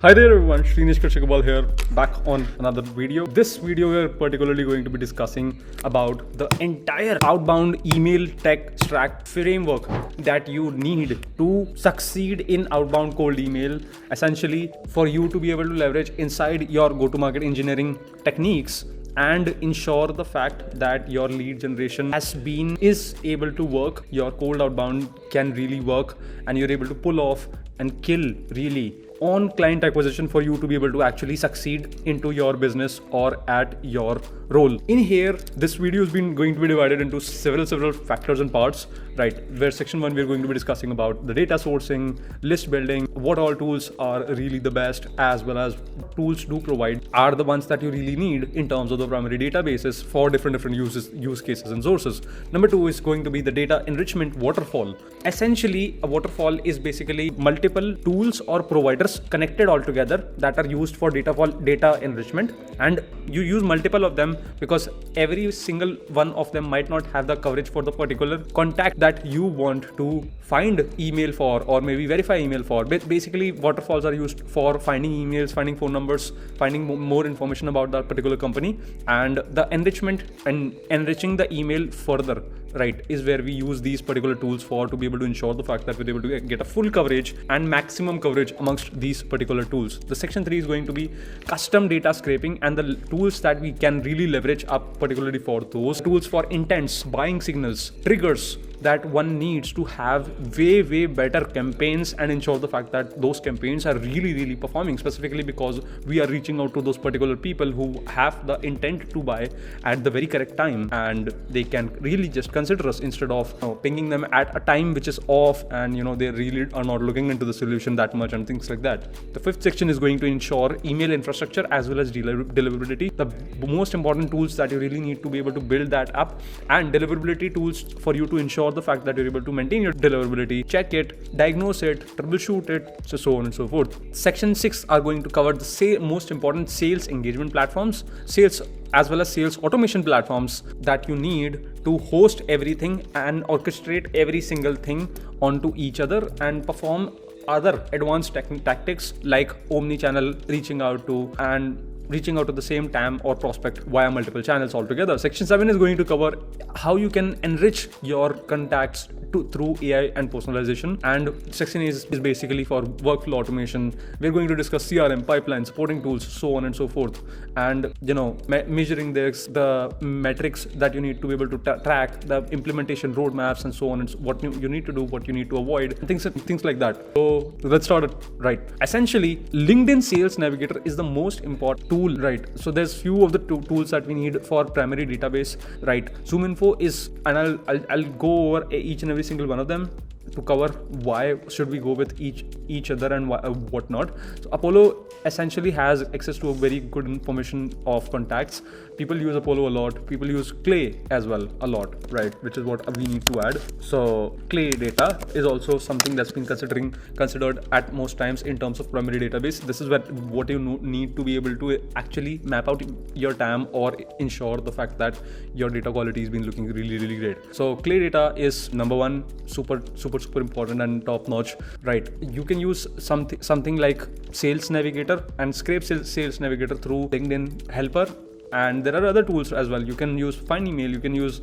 Hi there everyone, Shrinesh Krishakabal here, back on another video. This video we are particularly going to be discussing about the entire outbound email tech stack framework that you need to succeed in outbound cold email, essentially for you to be able to leverage inside your go-to-market engineering techniques and ensure the fact that your lead generation is able to work, your cold outbound can really work, and you're able to pull off and kill really on client acquisition for you to be able to actually succeed into your business or at your role. In here, this video has been going to be divided into several factors and parts, right? Where section 1 we're going to be discussing about the data sourcing, list building, what all tools are really the best, as well as tools do provide are the ones that you really need in terms of the primary databases for different use cases and sources. Number 2 is going to be the data enrichment waterfall. Essentially, a waterfall is basically multiple tools or providers connected all together that are used for data enrichment, and you use multiple of them because every single one of them might not have the coverage for the particular contact that you want to find email for or maybe verify email for. But basically, waterfalls are used for finding emails, finding phone numbers, finding more information about that particular company, and the enrichment and enriching the email further, right, is where we use these particular tools for to be able to ensure the fact that we're able to get a full coverage and maximum coverage amongst these particular tools. The section 3 is going to be custom data scraping and the tools that we can really leverage up, particularly for those tools for intents, buying signals, triggers that one needs to have way better campaigns and ensure the fact that those campaigns are really performing, specifically because we are reaching out to those particular people who have the intent to buy at the very correct time, and they can really just consider us instead of pinging them at a time which is off, and they really are not looking into the solution that much and things like that. The 5th section is going to ensure email infrastructure as well as deliverability, the most important tools that you really need to be able to build that up, and deliverability tools for you to ensure the fact that you're able to maintain your deliverability, check it, diagnose it, troubleshoot it, so on and so forth. Section 6 are going to cover the most important sales engagement platforms, sales as well as sales automation platforms that you need to host everything and orchestrate every single thing onto each other and perform other advanced tactics like omni-channel reaching out to the same TAM or prospect via multiple channels altogether. Section 7 is going to cover how you can enrich your contacts through AI and personalization, and section 8 is basically for workflow automation. We're going to discuss CRM, pipeline, supporting tools, so on and so forth, and measuring the metrics that you need to be able to track, the implementation roadmaps, and so on, and what you need to do, what you need to avoid, things like that. So let's start it right. Essentially, LinkedIn Sales Navigator is the most important tool, right? So there's few of the tools that we need for primary database, right? ZoomInfo is, and I'll go over each and every single one of them to cover why should we go with each other and what not. So Apollo essentially has access to a very good information of contacts. People use Apollo a lot. People use Clay as well a lot, right? Which is what we need to add. So Clay data is also something that's been considered at most times in terms of primary database. This is what you need to be able to actually map out your TAM or ensure the fact that your data quality has been looking really great. So Clay data is number one, super important and top notch, right? You can use something like Sales Navigator and scrape Sales Navigator through LinkedIn Helper, and there are other tools as well. You can use Find Email, you can use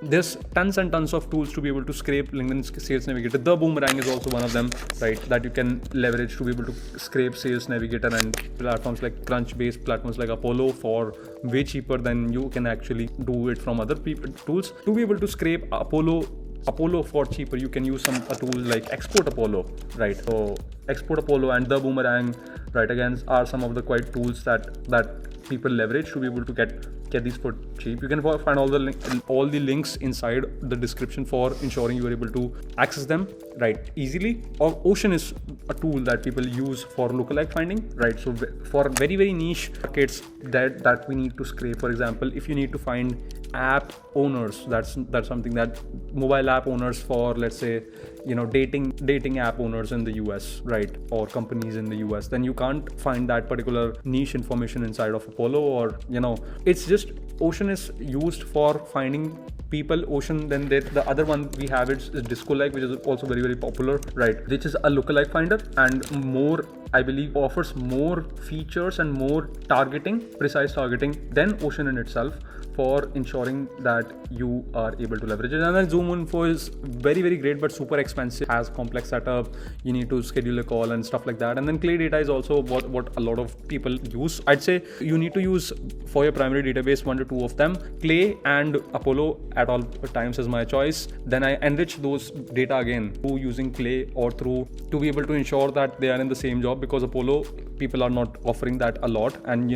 there's tons and tons of tools to be able to scrape LinkedIn Sales Navigator. The Boomerang is also one of them, right, that you can leverage to be able to scrape Sales Navigator, and platforms like Crunch-based platforms like Apollo for way cheaper than you can actually do it from other tools. To be able to scrape Apollo for cheaper, you can use a tool like Export Apollo, right? So Export Apollo and the Boomerang, right, again are some of the quite tools that people leverage to be able to get these for cheap. You can find all the links inside the description for ensuring you are able to access them, right, easily. Or Ocean is a tool that people use for lookalike finding, right? So for very niche markets that we need to scrape, for example, if you need to find app owners, that's something that mobile app owners for, let's say, dating app owners in the US, right, or companies in the US, then you can't find that particular niche information inside of Apollo, or it's just Ocean is used for finding people. Ocean, then the other one we have is Disco-like, which is also very, very popular, right, which is a lookalike finder and more, I believe, offers more features and more precise targeting than Ocean in itself, for ensuring that you are able to leverage it. And then ZoomInfo is very, very great, but super expensive, has complex setup, you need to schedule a call and stuff like that. And then Clay Data is also what a lot of people use. I'd say you need to use, for your primary database, 1 to 2 of them. Clay and Apollo at all times is my choice. Then I enrich those data again through using Clay or to be able to ensure that they are in the same job, because Apollo people are not offering that a lot, and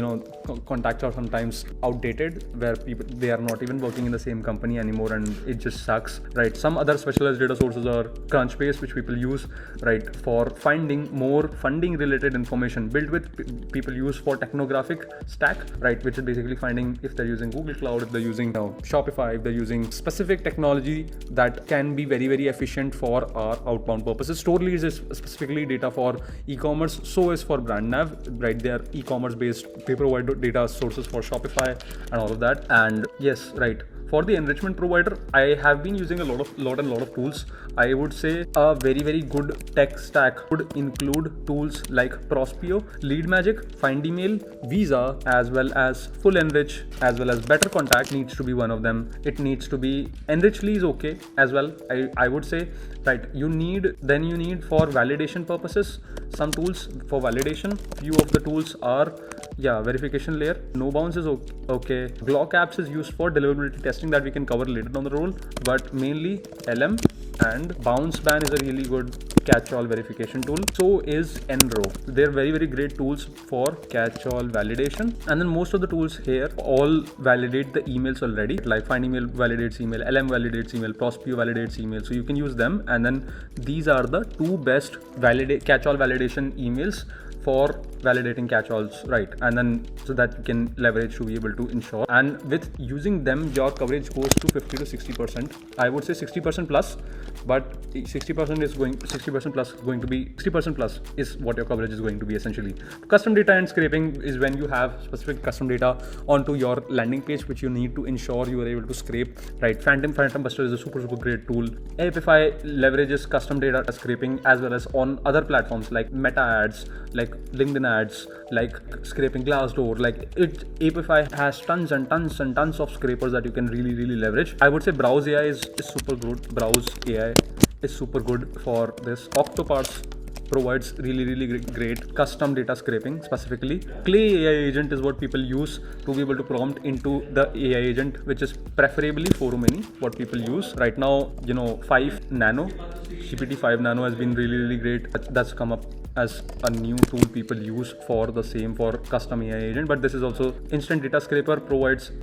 contacts are sometimes outdated, where they are not even working in the same company anymore, and it just sucks, right? Some other specialized data sources are Crunchbase, which people use, right, for finding more funding related information. Built with people use for technographic stack, right, which is basically finding if they're using Google Cloud, if they're using Shopify, if they're using specific technology that can be very, very efficient for our outbound purposes. StoreLeads is specifically data for e-commerce, so is for BrandNav, right? They are e-commerce based. They provide data sources for Shopify and all of that. And yes, right, for the enrichment provider, I have been using a lot of tools. I would say a very, very good tech stack would include tools like Prospeo, Lead Magic, Find Email, Visa, as well as Full Enrich, as well as Better Contact needs to be one of them. It needs to be Enrichly is okay as well. I would say, right, you need for validation purposes some tools for validation. Few of the tools are verification layer. No Bounce is okay. Glock Apps is used for deliverability testing that we can cover later down the road, but mainly LM, and Bounce Ban is a really good catch-all verification tool. So is Enro. They're very, very great tools for catch-all validation. And then most of the tools here all validate the emails already. Like Find Email validates email, LM validates email, Prospeo validates email. So you can use them. And then these are the two best catch-all validation emails for validating catch-alls, right? And then so that you can leverage to be able to ensure. And with using them, your coverage goes to 50 to 60%. I would say 60% plus, but 60% plus is what your coverage is going to be essentially. Custom data and scraping is when you have specific custom data onto your landing page, which you need to ensure you are able to scrape, right? Phantom Buster is a super great tool. Apify leverages custom data scraping as well as on other platforms like Meta Ads, like LinkedIn Ads, like scraping Glassdoor. Like Apify has tons and tons of scrapers that you can really leverage. I would say Browse AI is super good. Browse AI is super good for this. Octoparts provides really great custom data scraping. Specifically, Clay AI agent is what people use to be able to prompt into the AI agent, which is preferably Forum Mini, what people use right now. 5 Nano, GPT-5 Nano has been really great. That's come up as a new tool people use for custom AI agent. But this is also instant data scraper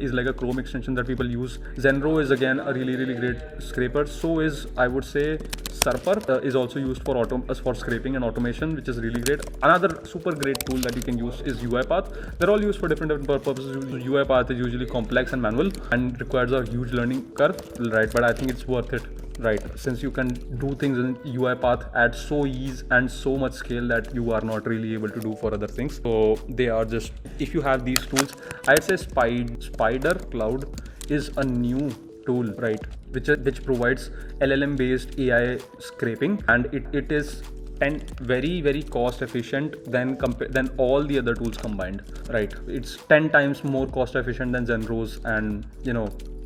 is like a Chrome extension that people use. Zenro is again a really great scraper. So is, I would say, Surfer is also used for scraping and automation, which is really great. Another super great tool that you can use is UiPath. They're all used for different purposes. UiPath is usually complex and manual and requires a huge learning curve, right? But I think it's worth it, right? Since you can do things in UiPath at so ease and so much scale that you are not really able to do for other things. So they are just, if you have these tools, I'd say Spider Cloud is a new tool, right? Which provides LLM based AI scraping, and it is very cost efficient than all the other tools combined, right? It's 10 times more cost efficient than Zenros and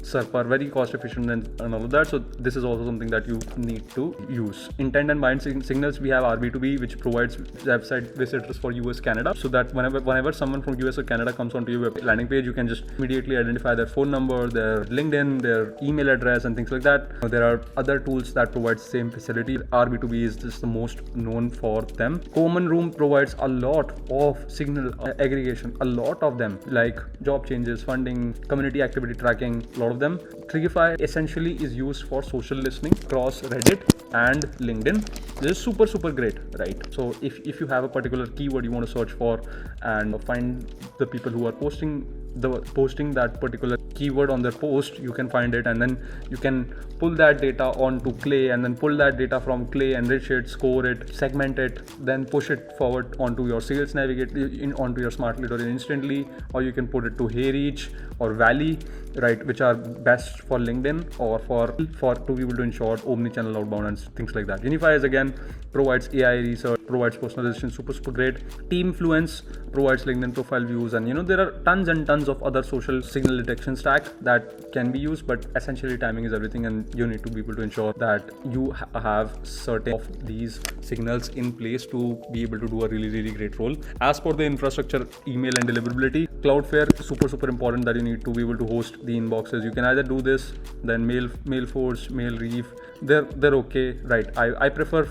Surfer, very cost efficient and all of that. So this is also something that you need to use. Intent and bind signals, we have RB2B, which provides website visitors for US, Canada, so that whenever someone from US or Canada comes onto your landing page, you can just immediately identify their phone number, their LinkedIn, their email address, and things like that. There are other tools that provide same facility. RB2B is just the most known for them. Common Room provides a lot of signal aggregation, a lot of them, like job changes, funding, community activity tracking, a lot of them. Trigify essentially is used for social listening across Reddit and LinkedIn. This is super great, right? So if you have a particular keyword you want to search for and find the people who are posting posting that particular keyword on their post, you can find it, and then you can pull that data onto Clay, and then pull that data from Clay, enrich it, score it, segment it, then push it forward onto your sales navigate onto your smart lead or instantly, or you can put it to HeyReach or Valley, right, which are best for LinkedIn or for to be able to ensure omni-channel outbound and things like that. Unify is again provides AI research, provides personalization, super great. Teamfluence provides LinkedIn profile views, and there are tons and tons of other social signal detection stack that can be used, but essentially timing is everything, and you need to be able to ensure that you have certain of these signals in place to be able to do a really great role. As for the infrastructure, email and deliverability, Cloudflare, super important that you need to be able to host the inboxes. You can either do this, then Mailforge, Mailreef, they're okay, right? I prefer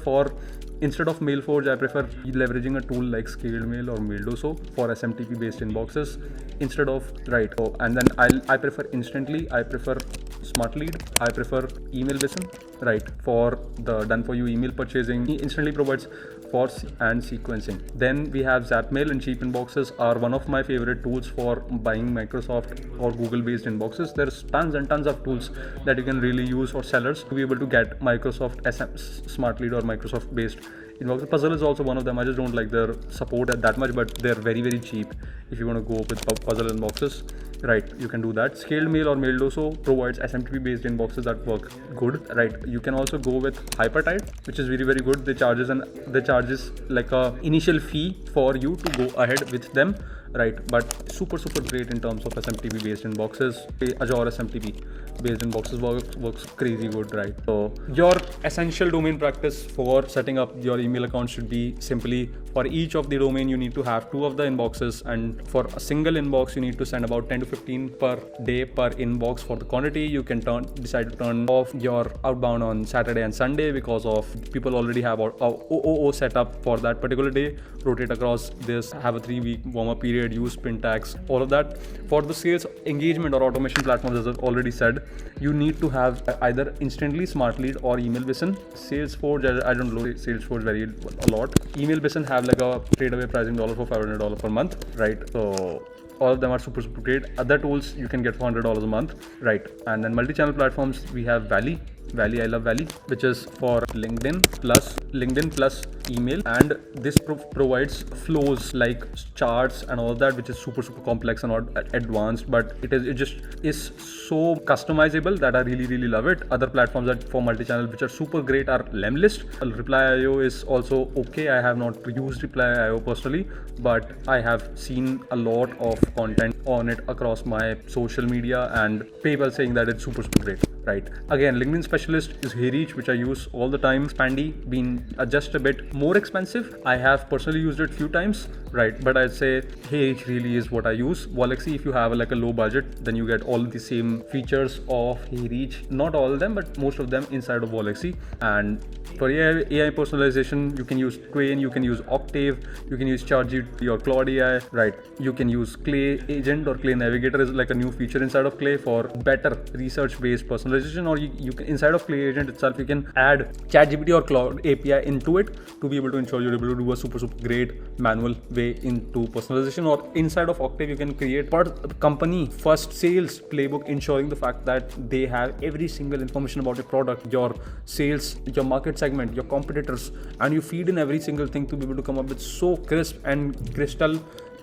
instead of Mailforge, I prefer leveraging a tool like ScaledMail or maildoso for SMTP based inboxes instead of, right? So, and then I prefer Instantly, I prefer smartlead, I prefer EmailBison, right, for the done for you email purchasing. Instantly provides for and sequencing. Then we have Zapmail and cheap inboxes are one of my favorite tools for buying Microsoft or Google based inboxes. There's tons and tons of tools that you can really use for sellers to be able to get Microsoft smart lead or Microsoft based inbox. Puzzle is also one of them. I just don't like their support that much, but they're very cheap if you want to go with Puzzle inboxes, right? You can do that. ScaledMail or maildoso provides SMTP based inboxes that work good, right? You can also go with Hypertide, which is very good. They charges like a initial fee for you to go ahead with them, right? But super great in terms of SMTP based inboxes. Azure SMTP based inboxes works crazy good, right? So your essential domain practice for setting up your email account should be simply, for each of the domain you need to have 2 of the inboxes, and for a single inbox you need to send about 10 to 15 per day per inbox. For the quantity, you can decide to turn off your outbound on Saturday and Sunday because of people already have a OOO set up for that particular day. Rotate across this, have a 3-week warm-up period, use print tags, all of that. For the sales engagement or automation platforms, as I've already said, you need to have either Instantly, SmartLead or EmailBison. Salesforce, I don't know Salesforce a lot. EmailBison have like a trade away pricing $4 for $500 per month, right? So all of them are super great. Other tools you can get for $100 a month, right? And then multi-channel platforms, we have Valley, I love Valley, which is for LinkedIn plus email, and this provides flows like charts and all that, which is super complex and not advanced, but it just is so customizable that I really love it. Other platforms that for multi-channel which are super great are Lemlist. Reply.io is also okay. I have not used Reply.io personally, but I have seen a lot of content on it across my social media and people saying that it's super great, right? Again, LinkedIn specialist is HeyReach, which I use all the time. Spandy being just a bit more expensive. I have personally used it few times, right? But I'd say HeyReach really is what I use. Vollexy, if you have like a low budget, then you get all the same features of HeyReach. Not all of them, but most of them inside of Vollexy. And for AI personalization, you can use Quain, you can use Octave, you can use ChatGPT or Claude AI, right? You can use Clay Agent or Clay Navigator is like a new feature inside of Clay for better research-based personalization. Or you can, inside of Clay Agent itself, you can add ChatGPT or Claude API into it to be able to ensure you're able to do a super great manual way into personalization. Or inside of Octave, you can create per company first sales playbook, ensuring the fact that they have every single information about your product, your sales, your market segment, your competitors, and you feed in every single thing to be able to come up with so crisp and crystal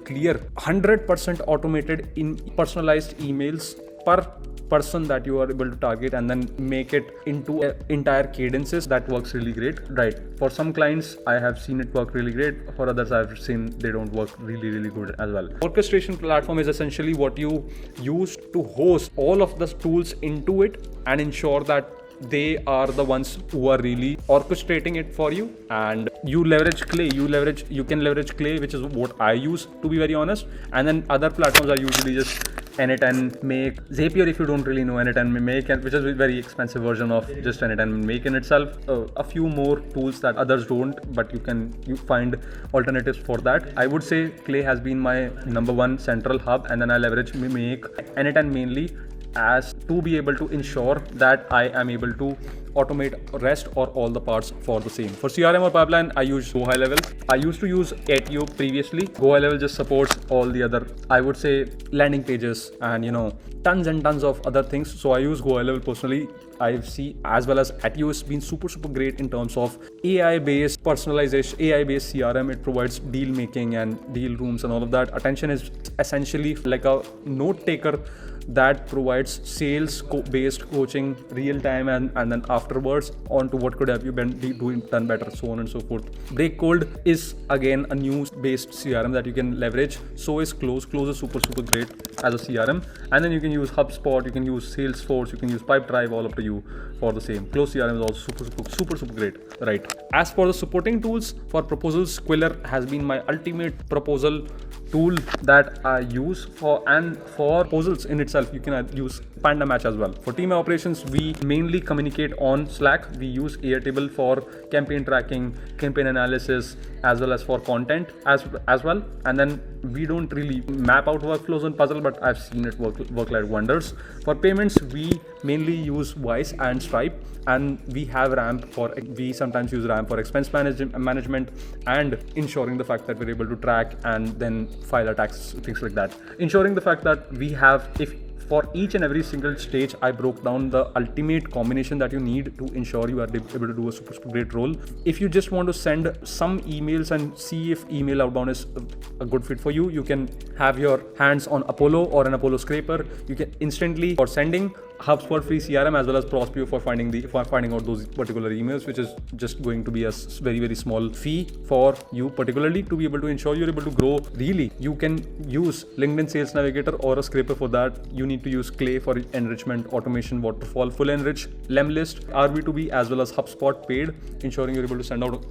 clear 100% automated in personalized emails per person that you are able to target, and then make it into entire cadences. That works really great, right? For some clients, I have seen it work really great. For others, I've seen they don't work really good as well. Orchestration platform is essentially what you use to host all of the tools into it and ensure that they are the ones who are really orchestrating it for you. And you leverage Clay, you can leverage Clay, which is what I use, to be very honest. And then other platforms are usually just N8N, Make, Zapier if you don't really know N8N, Make, which is a very expensive version of just N8N, Make in itself. A few more tools that others don't, but you find alternatives for that. I would say Clay has been my number one central hub, and then I leverage Make, N8N mainly, as to be able to ensure that I am able to automate rest or all the parts for the same. For CRM or pipeline, I use Go High Level. I used to use ATO previously. Go High Level just supports all the other, I would say, landing pages and tons and tons of other things. So I use Go High Level personally. I see as well as ATO has been super great in terms of AI-based personalization, AI-based CRM. It provides deal making and deal rooms and all of that. Attention is essentially like a note taker that provides sales-based coaching real time and then afterwards on to what could have you been done better, so on and so forth. Breakcold is again a news-based CRM that you can leverage. So is Close. Close is super great as a CRM, and then you can use HubSpot, you can use Salesforce, you can use Pipedrive, all up to you for the same. Close CRM is also super great, right? As for the supporting tools for proposals, Quiller has been my ultimate proposal tool that I use for proposals in itself. You can use Panda Match as well. For team operations, we mainly communicate on Slack. We use Airtable for campaign tracking, campaign analysis, as well as for content as well. And then we don't really map out workflows on Puzzle, but I've seen it work like wonders. For payments, we mainly use Wise and Stripe, and we sometimes use Ramp for expense management and ensuring the fact that we're able to track and then file our taxes, things like that. Ensuring the fact that we have, for each and every single stage, I broke down the ultimate combination that you need to ensure you are able to do a super great role. If you just want to send some emails and see if email outbound is a good fit for you, you can have your hands on Apollo or an Apollo scraper. You can instantly, for sending, HubSpot free CRM as well as Prospeo for finding out those particular emails, which is just going to be a very small fee for you, particularly to be able to ensure you're able to grow. Really, you can use LinkedIn Sales Navigator or a scraper for that. You need to use Clay for enrichment, automation, Waterfall, Full Enrich, Lemlist, RB2B, as well as HubSpot paid, ensuring you're able to send out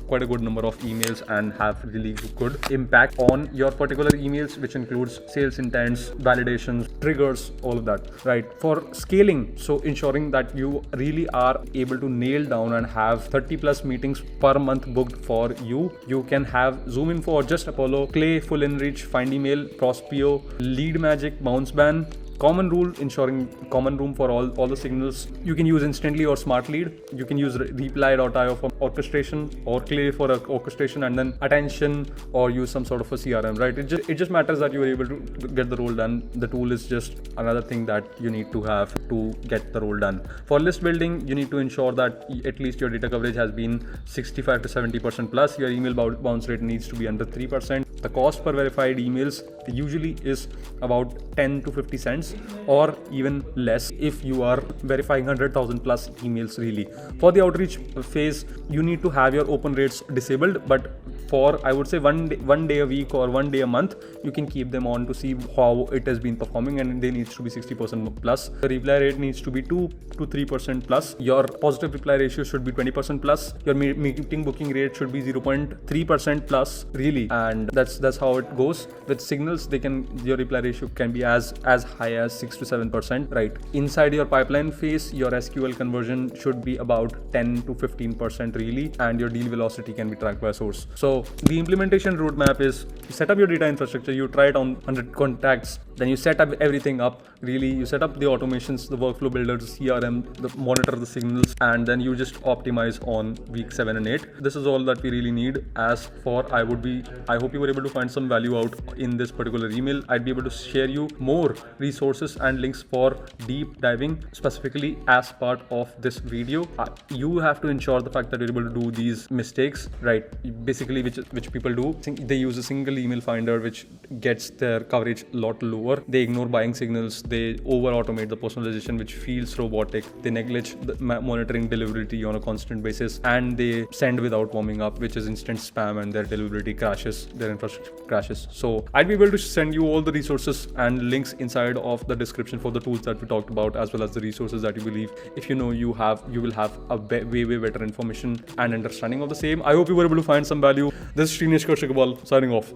quite a good number of emails and have really good impact on your particular emails, which includes sales intents, validations, triggers, all of that, right? For scaling, so ensuring that you really are able to nail down and have 30 plus meetings per month booked for you. You can have ZoomInfo or just Apollo, Clay, Full Enrich, Find Email, Prospeo, Lead Magic, Bounce Ban, Common Rule, ensuring common room for all the signals. You can use Instantly or SmartLead. You can use Reply.io for orchestration or Clay for orchestration, and then Attention, or use some sort of a CRM, right? It just matters that you are able to get the role done. The tool is just another thing that you need to have to get the role done. For list building, you need to ensure that at least your data coverage has been 65 to 70% plus. Your email bounce rate needs to be under 3%. The cost per verified emails usually is about 10 to 50 cents or even less if you are verifying 100,000 plus emails really. For the outreach phase, you need to have your open rates disabled, but for, I would say, one day a week or 1 day a month, you can keep them on to see how it has been performing, and they needs to be 60% plus. The reply rate needs to be 2 to 3% plus. Your positive reply ratio should be 20% plus. Your meeting booking rate should be 0.3% plus really, and that's how it goes. With signals, your reply ratio can be as high as 6 to 7%, right? Inside your pipeline phase, your SQL conversion should be about 10 to 15% really, and your deal velocity can be tracked by a source. So the implementation roadmap is: you set up your data infrastructure, you try it on 100 contacts, then you set up everything up really. You set up the automations, the workflow builders, CRM, monitor the signals, and then you just optimize on week 7 and 8. This is all that we really need. As for I hope you were able to find some value out in this particular email. I'd be able to share you more resources and links for deep diving specifically as part of this video. You have to ensure the fact that you're able to do these mistakes, right? Basically, which people do. They use a single email finder, which gets their coverage a lot lower. They ignore buying signals. They over automate the personalization, which feels robotic. They neglect the monitoring deliverability on a constant basis, and they send without warming up, which is instant spam, and their deliverability crashes, their infrastructure crashes. So I'd be able to send you all the resources and links inside of the description for the tools that we talked about, as well as the resources that you believe if you will have a way better information and understanding of the same. I hope you were able to find some value. This is Srinesh Kaushikabal signing off.